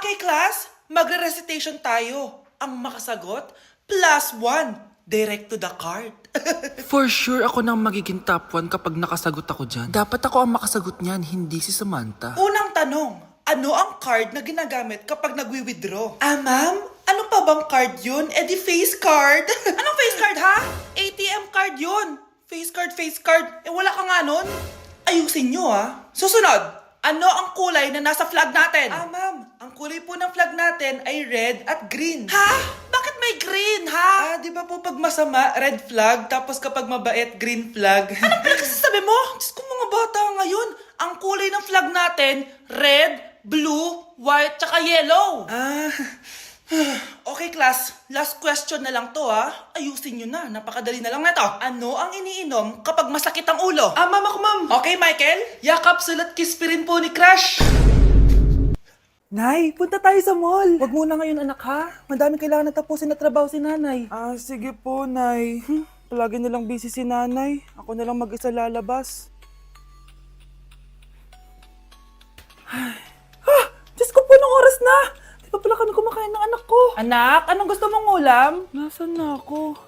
Okay, class, magre-recitation tayo. Ang makasagot, +1. Direct to the card. For sure ako nang magiging top 1 kapag nakasagot ako dyan. Dapat ako ang makasagot niyan, hindi si Samantha. Unang tanong, ano ang card na ginagamit kapag nagwi-withdraw? Ma'am? Ano pa bang card yun? Di face card. Anong face card, ha? ATM card yun. Face card. Wala ka nga nun? Ayusin nyo, ha? Susunod, ano ang kulay na nasa flag natin? Ma'am, ang kulay po ng flag natin ay red at green. Ha? Bakit may green, ha? Di ba po pag masama, red flag, tapos kapag mabait, green flag? Anong pinagsasabi mo? Diyos ko, mga bata ngayon. Ang kulay ng flag natin, red, blue, white, tsaka yellow. Okay, class. Last question na lang to, ha? Ayusin nyo na. Napakadali na lang na to. Ano ang iniinom kapag masakit ang ulo? Ma'am ako, ma'am. Okay, Michael? Yakap, sulat, kiss pa rin po ni Crush. Nay, punta tayo sa mall. Wag muna ngayon, anak, ha? Madami kailangan na tapusin na trabaho si nanay. Sige po, Nay. Palagi nilang busy si nanay. Ako na lang mag-isa lalabas. Diyos ko po, nung oras na! Di ba pala kami kumakain ng anak ko? Anak, anong gusto mong ulam? Nasaan na ako?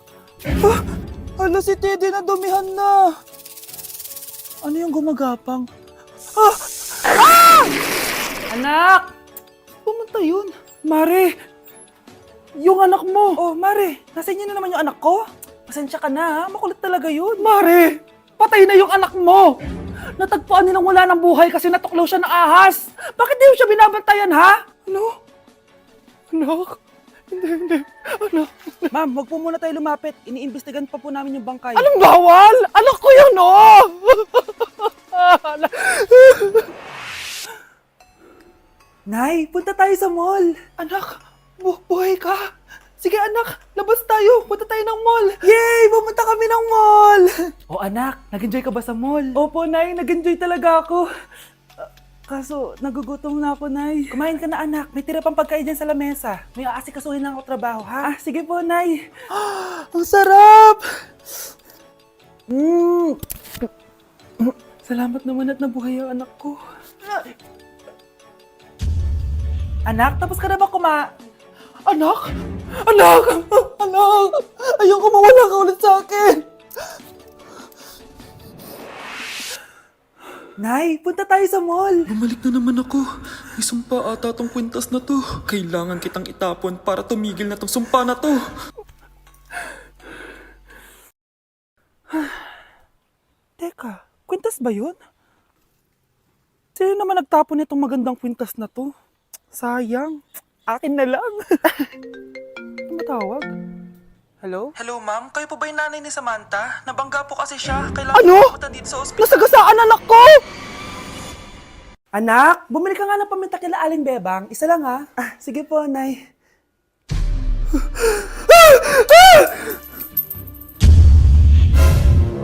Hala, si Teddy na dumihan na. Ano yung gumagapang? Anak! Pumunta yun. Mare! Yung anak mo! Oh, Mare! Nasa inyo na naman yung anak ko? Pasensya ka na, ha? Makulit talaga yun. Mare! Patay na yung anak mo! Natagpuan nilang wala ng buhay kasi natuklaw siya ng ahas! Bakit di mo siya binabantayan, ha? Ano? Anak? Hindi. Anak? Ma'am, wag po muna tayo lumapit. Iniimbestigan pa po namin yung bangkay. Anong bawal? Anak ko yun, oh! Nay, punta tayo sa mall. Anak, buhay ka. Sige anak, labas tayo. Punta tayo ng mall. Yay! Pumunta kami ng mall. Oh anak, nag-enjoy ka ba sa mall? Opo, Nay. Nag-enjoy talaga ako. Kaso, nagugutom na ako, Nay. Kumain ka na, anak. May tira pang pagkain dyan sa lamesa. May aasikasuhin lang ako trabaho, ha? Sige po, Nay. Ang sarap! Salamat naman at nabuhay ang anak ko. Anak, tapos ka na ba Anak! Anak! Anak! Ayoko mawala ka ulit sa akin! Nay, punta tayo sa mall! Bumalik na naman ako. May sumpa ata tong kwintas na to. Kailangan kitang itapon para tumigil na tong sumpa na to. Teka, kwintas ba yun? Sino naman nagtapon itong magandang kwintas na to? Sayang. Akin na lang. Tumatawag? Hello? Hello, ma'am. Kayo po ba yung nanay ni Samantha? Nabangga po kasi siya. Kailangan Ano? pumunta dito sa ospital. Nasagasaan anak ko! Anak, bumili ka nga ng paminta kila Aling Bebang. Isa lang ha. Sige po, Nay.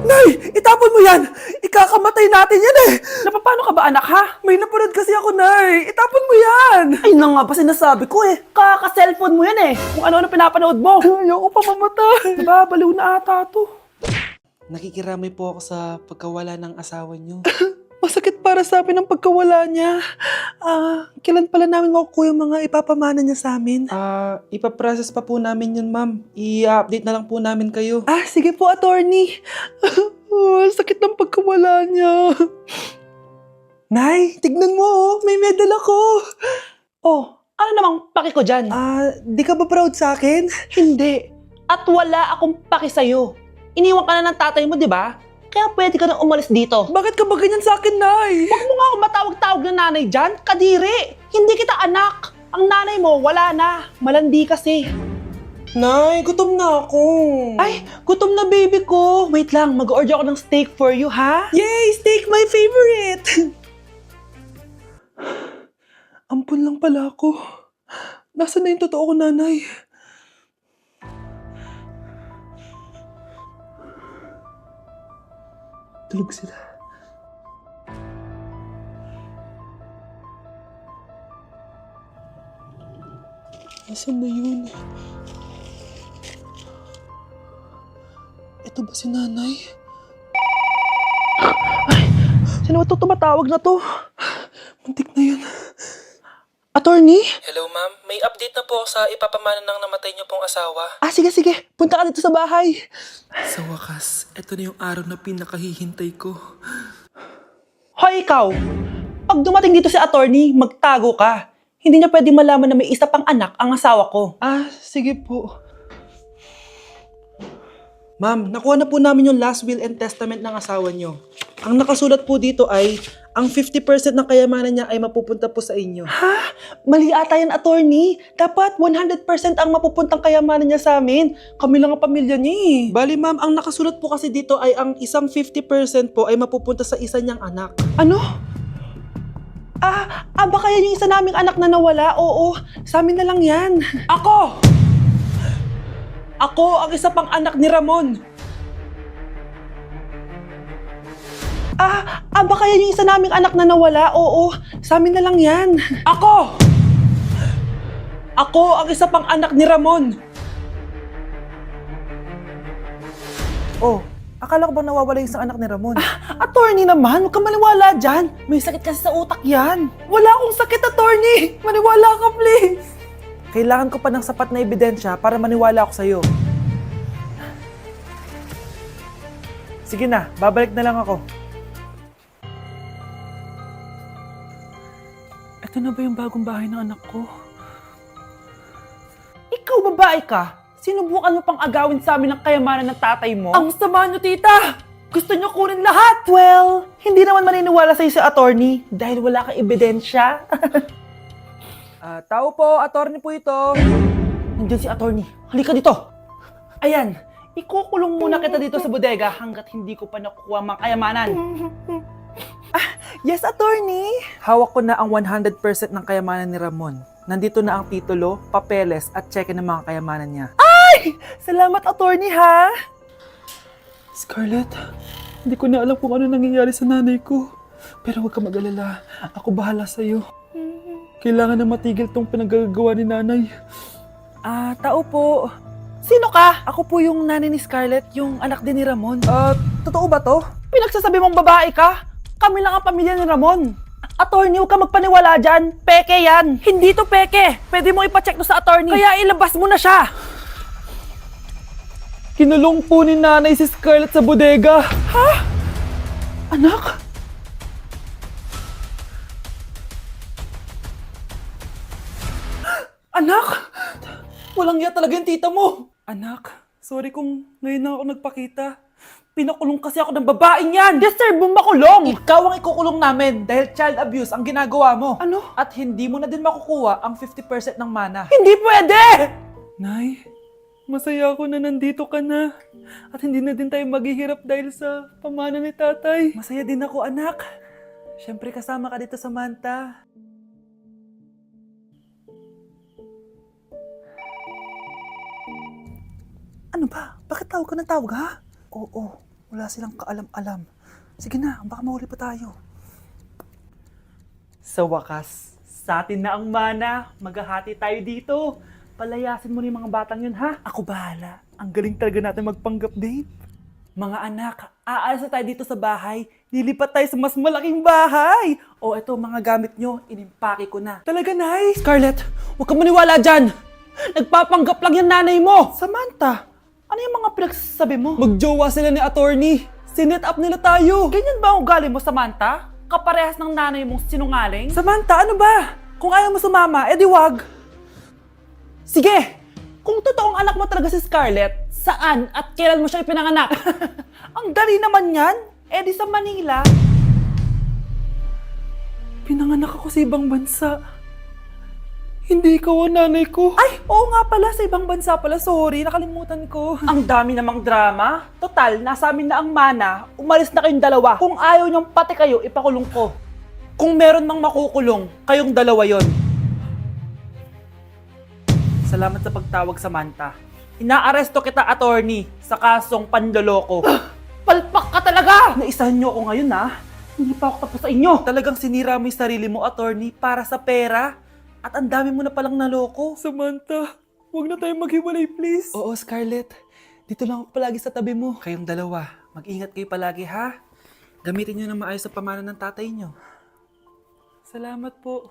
Nay! Itapon mo yan! Ikakamatay natin yan eh! Napapano ka ba anak ha? May napanood kasi ako, Nay! Itapon mo yan! Ay na nga ba sinasabi ko eh! Kaka-cellphone mo yan eh! Kung ano-ano pinapanood mo! Ayoko pa mamatay! Diba, baliw na ata to. Nakikiramay po ako sa pagkawala ng asawa niyo. Masakit para sa amin ang pagkawala niya. Kailan pala namin makukuha yung mga ipapamana niya sa amin? Ipaprocess pa po namin yun, ma'am. I-update na lang po namin kayo. Sige po, attorney. Sakit ng pagkawala niya. Nay, tignan mo oh. May medal ako. Oh, ano namang paki ko dyan? Di ka ba proud sa akin? Hindi. At wala akong paki sa'yo. Iniwan ka na ng tatay mo, di ba? Kaya pwede ka nang umalis dito. Bakit ka ba ganyan sa akin, Nay? Huwag mo nga ako matawag-tawag na nanay dyan. Kadiri! Hindi kita anak. Ang nanay mo, wala na. Malandi kasi. Nay, gutom na ako. Ay, gutom na baby ko. Wait lang, mag-order ako ng steak for you, ha? Yay! Steak, my favorite! Ampun lang pala ako. Nasaan na yung totoo ko, nanay? Tulog sila. Nasaan na yun? Ito ba si nanay? Ay! Sino ba ito tumatawag na to? Muntik na yun. Attorney? Hello ma'am, may update na po sa ipapamana ng namatay niyo pong asawa. Sige. Punta ka dito sa bahay. Sa wakas, ito na yung araw na pinakahihintay ko. Hoy, ikaw! Pag dumating dito si attorney, magtago ka. Hindi niya pwede malaman na may isa pang anak ang asawa ko. Sige po. Ma'am, nakuha na po namin yung last will and testament ng asawa niyo. Ang nakasulat po dito ay, ang 50% ng kayamanan niya ay mapupunta po sa inyo. Mali ata yan, attorney. Dapat 100% ang mapupuntang kayamanan niya sa amin. Kami lang ang pamilya niya eh. Bali ma'am, ang nakasulat po kasi dito ay ang isang 50% po ay mapupunta sa isa niyang anak. Ano? Baka yan yung isa naming anak na nawala? Oo, sa amin na lang yan. Ako ang isa pang anak ni Ramon. Baka yan yung isa naming anak na nawala? Oo, sa amin na lang yan. Ako ang isa pang anak ni Ramon. Oh, akala ko ba nawawala yung isang anak ni Ramon? Attorney naman, huwag ka maniwala dyan. May sakit kasi sa utak yan. Wala akong sakit, attorney. Maniwala ka, please. Kailangan ko pa ng sapat na ebidensya para maniwala ako sa'yo. Sige na, babalik na lang ako. Ito na ba yung bagong bahay ng anak ko? Ikaw, babae ka? Sinubukan mo pang agawin sa amin ang kayamanan ng tatay mo? Ang sama nyo, tita! Gusto nyo kunin lahat! Well, hindi naman maniniwala sa'yo si attorney dahil wala kang ebidensya. Tao po, attorney po ito. Nandiyan si attorney. Halika dito! Ayan, ikukulong muna kita dito sa bodega hanggat hindi ko pa nakukuha mga kayamanan. Yes, attorney! Hawak ko na ang 100% ng kayamanan ni Ramon. Nandito na ang titulo, papeles at cheque ng mga kayamanan niya. Salamat, attorney, ha? Scarlett, hindi ko na alam kung ano nangyayari sa nanay ko. Pero huwag ka mag-alala, ako bahala sa'yo. Kailangan na matigil tong pinagagawa ni nanay. Tao po. Sino ka? Ako po yung nanay ni Scarlett, yung anak din ni Ramon. Totoo ba to? Pinagsasabi mong babae ka? Kami lang ang pamilya ni Ramon. Attorney, huwag ka magpaniwala dyan. Peke yan. Hindi to peke. Pwede mo ipacheck to sa attorney. Kaya ilabas mo na siya. Kinulong po ni nanay si Scarlett sa bodega. Ha? Anak? Anak? Walang iya talaga yung tita mo. Anak, sorry kung ngayon na ako nagpakita. Pinakulong kasi ako ng babaeng yan. Deserve mo makulong. Ikaw ang ikukulong namin dahil child abuse ang ginagawa mo. Ano? At hindi mo na din makukuha ang 50% ng mana. Hindi pwede! Nay, masaya ako na nandito ka na. At hindi na din tayo maghihirap dahil sa pamana ni tatay. Masaya din ako, anak. Siyempre kasama ka dito sa Manta. Ano ba? Bakit tawag ka ng tawag, ha? Oo, wala silang kaalam-alam. Sige na, baka mahuli pa tayo. Sa wakas, sa atin na ang mana. Maghahati tayo dito. Palayasin mo na yung mga batang yun, ha? Ako bahala. Ang galing talaga natin magpanggap, babe. Mga anak, aalis na tayo dito sa bahay. Lilipat tayo sa mas malaking bahay. O eto, mga gamit nyo, inimpake ko na. Talaga, Nay? Scarlett, huwag kang maniwala dyan. Nagpapanggap lang yung nanay mo. Samantha, ano yung mga pinagsasabi mo? Magjowa sila ni attorney. Sinet up nila tayo. Ganyan ba ang ugali mo, Samantha? Kaparehas ng nanay mong sinungaling? Samantha, ano ba? Kung ayaw mo sumama, edi wag. Sige! Kung totoong anak mo talaga si Scarlett, saan at kailan mo siya ipinanganak? Ang dali naman yan. Eh di sa Manila. Pinanganak ako sa ibang bansa. Hindi ikaw ang nanay ko. Ay, oo nga pala, sa ibang bansa pala. Sorry, nakalimutan ko. Ang dami namang drama. Total, nasa amin na ang mana. Umalis na kayong dalawa. Kung ayaw niyong pati kayo, ipakulong ko. Kung meron mang makukulong, kayong dalawa yon. Salamat sa pagtawag, Samantha. Inaaresto kita, attorney, sa kasong panloloko. Palpak ka talaga! Naisahan niyo ako ngayon, ha? Hindi pa ako tapos sa inyo. Talagang sinira mo yung sarili mo, attorney, para sa pera. At ang dami mo na palang naloko. Samantha, huwag na tayong maghiwalay, please. Oo, Scarlett. Dito lang ako palagi sa tabi mo. Kayong dalawa, mag-ingat kayo palagi, ha? Gamitin nyo na maayos sa pamana ng tatay nyo. Salamat po.